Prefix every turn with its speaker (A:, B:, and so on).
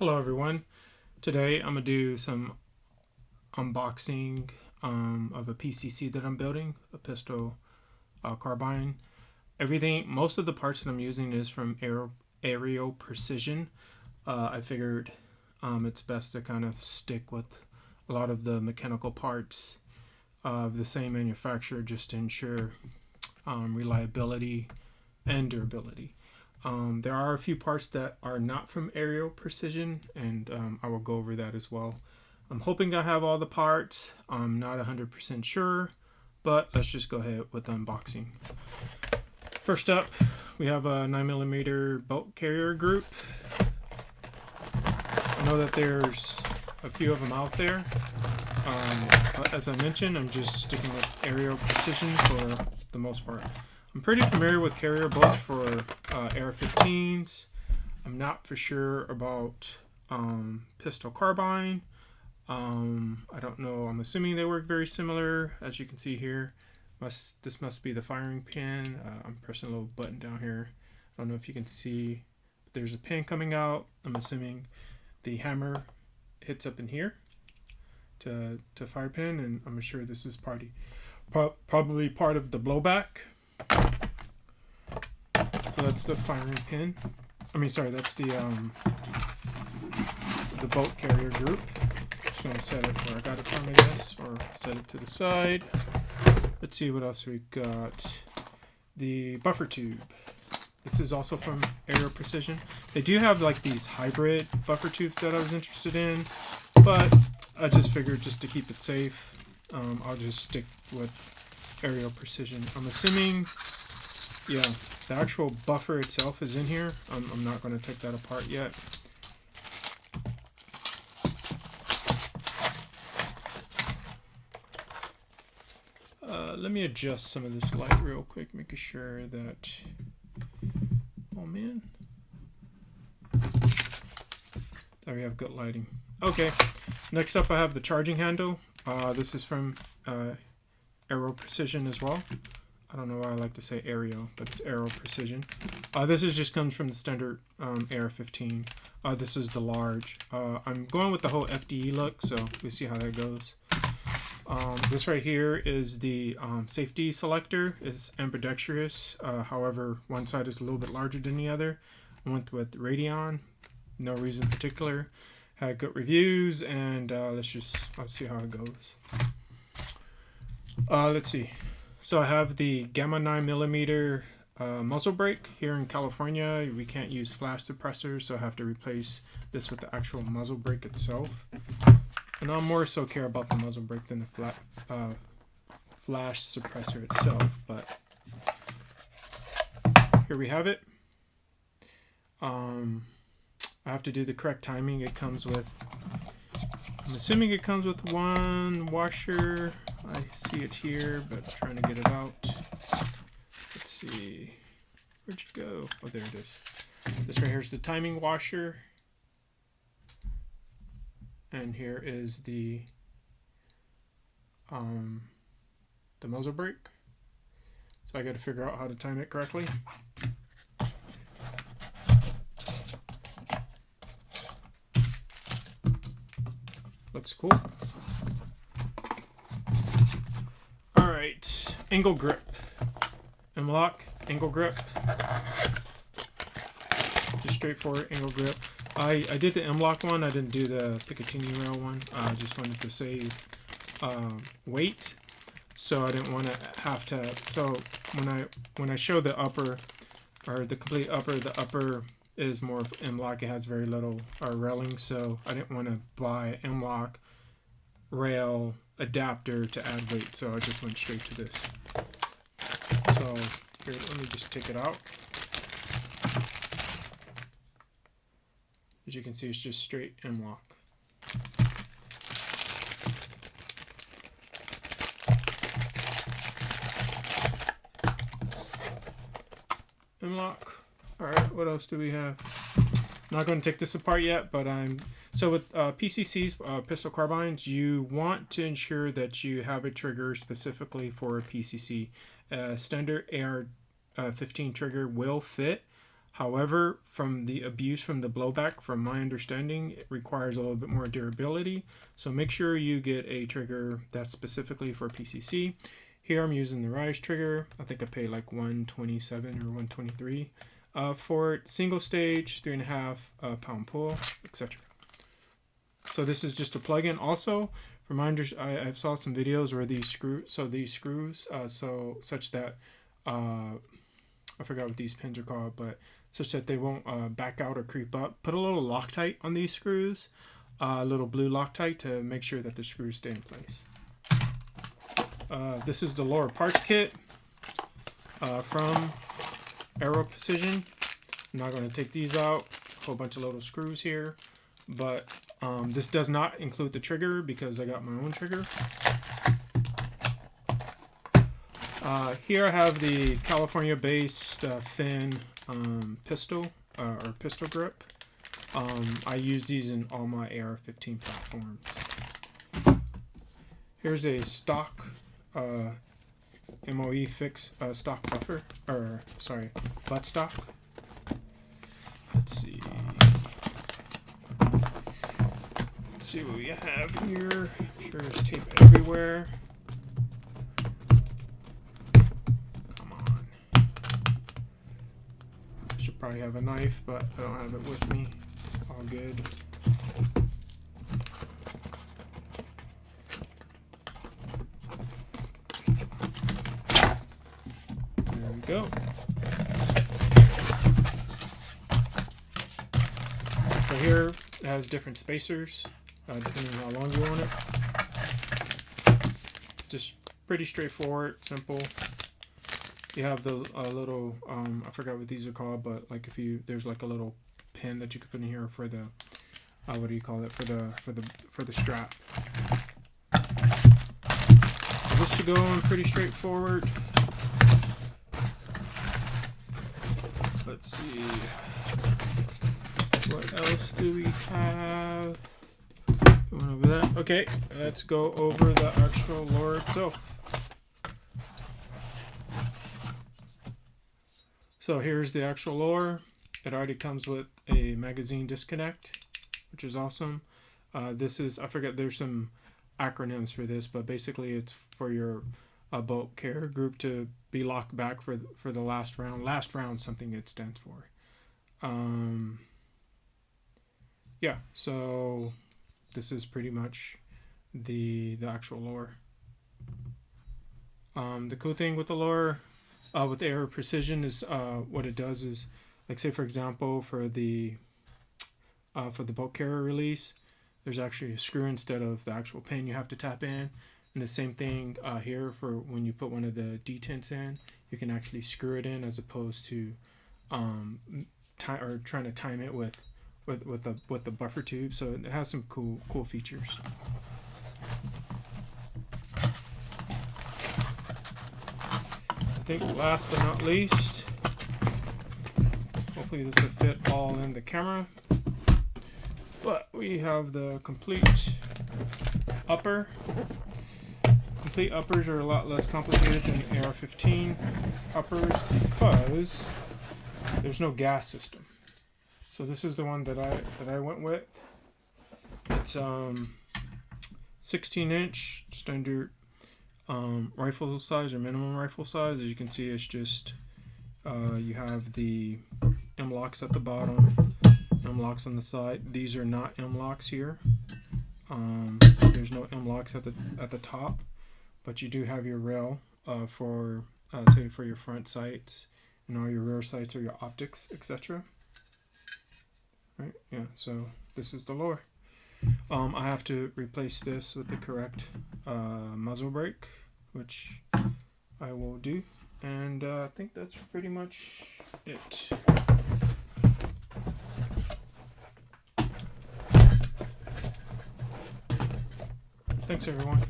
A: Hello everyone. Today I'm going to do some unboxing of a PCC that I'm building, a pistol carbine. Most of the parts that I'm using is from Aero Precision. I figured it's best to kind of stick with a lot of the mechanical parts of the same manufacturer just to ensure reliability and durability. There are a few parts that are not from Aero Precision, and I will go over that as well. I'm hoping I have all the parts. I'm not 100% sure, but let's just go ahead with the unboxing. First up, we have a 9mm bolt carrier group. I know that there's a few of them out there, but as I mentioned, I'm just sticking with Aero Precision for the most part. I'm pretty familiar with carrier bolts for AR-15s. I'm not for sure about pistol carbine. I don't know. I'm assuming they work very similar. As you can see here, this must be the firing pin. I'm pressing a little button down here. I don't know if you can see, but there's a pin coming out. I'm assuming the hammer hits up in here to fire pin, and I'm sure this is probably part of the blowback. So that's the firing pin. That's the bolt carrier group. Just gonna set it where I got it from, I guess, or set it to the side. Let's see what else we got. The buffer tube. This is also from Aero Precision. They do have like these hybrid buffer tubes that I was interested in, but I just figured just to keep it safe, I'll just stick with Aero Precision. I'm assuming, yeah, the actual buffer itself is in here. I'm not going to take that apart yet. Let me adjust some of this light real quick, making sure that, oh man, there we have good lighting. Okay, next up I have the charging handle. This is from Aero Precision as well. I don't know why I like to say Aero, but it's Aero Precision. This just comes from the standard AR-15. This is the large. I'm going with the whole FDE look, so we'll see how that goes. This right here is the safety selector. It's ambidextrous. However, one side is a little bit larger than the other. I went with Radeon. No reason in particular. Had good reviews, and let's see how it goes. Let's see. So I have the Gamma 9mm muzzle brake. Here in California, we can't use flash suppressors, so I have to replace this with the actual muzzle brake itself. And I more so care about the muzzle brake than the flash suppressor itself. But here we have it. I have to do the correct timing. It comes with, I'm assuming it comes with one washer. I see it here, but I'm trying to get it out. Let's see. Where'd you go? Oh, there it is. This right here is the timing washer. And here is the muzzle brake. So I got to figure out how to time it correctly. Looks cool. Alright, angle grip. M-lock, angle grip. Just straightforward angle grip. I did the M-lock one. I didn't do the Picatinny rail one. I just wanted to save weight, so I didn't want to have to. So when I show the upper, or the complete upper, the upper is more of M-lock. It has very little railing, so I didn't want to buy M-lock rail adapter to add weight, so I just went straight to this. So here, let me just take it out. As you can see, it's just straight M-lock. M-lock. Alright, what else do we have? Not going to take this apart yet, but so with PCCs, pistol carbines, you want to ensure that you have a trigger specifically for a PCC. Standard AR-15 trigger will fit. However, from the abuse from the blowback, from my understanding, it requires a little bit more durability. So make sure you get a trigger that's specifically for PCC. Here I'm using the Rise trigger. I think I paid like $127 or $123 for it. Single stage, 3.5 pound pull, etc. So this is just a plug-in. Also, for my I've saw some videos where these screws, such that I forgot what these pins are called, but such that they won't back out or creep up. Put a little Loctite on these screws, a little blue Loctite to make sure that the screws stay in place. This is the lower parts kit from Aero Precision. I'm not going to take these out. A whole bunch of little screws here, but this does not include the trigger because I got my own trigger. Here I have the California-based Fin pistol or pistol grip. I use these in all my AR-15 platforms. Here's a stock MOE fix stock buffer, or sorry, butt stock. Let's see what we have here. I'm sure there's tape everywhere. Probably have a knife, but I don't have it with me. All good. There we go. So here it has different spacers, depending on how long you want it. Just pretty straightforward, simple. You have the little I forgot what these are called, but like there's like a little pin that you could put in here for the what do you call it, for the strap. So this should go on pretty straightforward. Let's see, what else do we have? Going over that. Okay, let's go over the actual lure itself. So here's the actual lure. It already comes with a magazine disconnect, which is awesome. This is, I forget, there's some acronyms for this, but basically it's for your boat carrier group to be locked back for the last round. Last round, something it stands for. Yeah, so this is pretty much the actual lure. The cool thing with the lure, with Aero Precision, is what it does is, like, say for example, for the boat carrier release, there's actually a screw instead of the actual pin you have to tap in. And the same thing here for when you put one of the detents in, you can actually screw it in as opposed to trying to time it with the buffer tube. So it has some cool features. I think last but not least, hopefully this will fit all in the camera, but we have the complete upper. Complete uppers are a lot less complicated than the AR-15 uppers because there's no gas system. So this is the one that I went with. It's 16-inch standard rifle size or minimum rifle size. As you can see, it's just you have the M-locks at the bottom, M-locks on the side. These are not M-locks here. There's no M-locks at the top, but you do have your rail for say for your front sights and all your rear sights or your optics, etc. Right? Yeah. So this is the lure. I have to replace this with the correct muzzle brake, which I will do, and I think that's pretty much it. Thanks, everyone.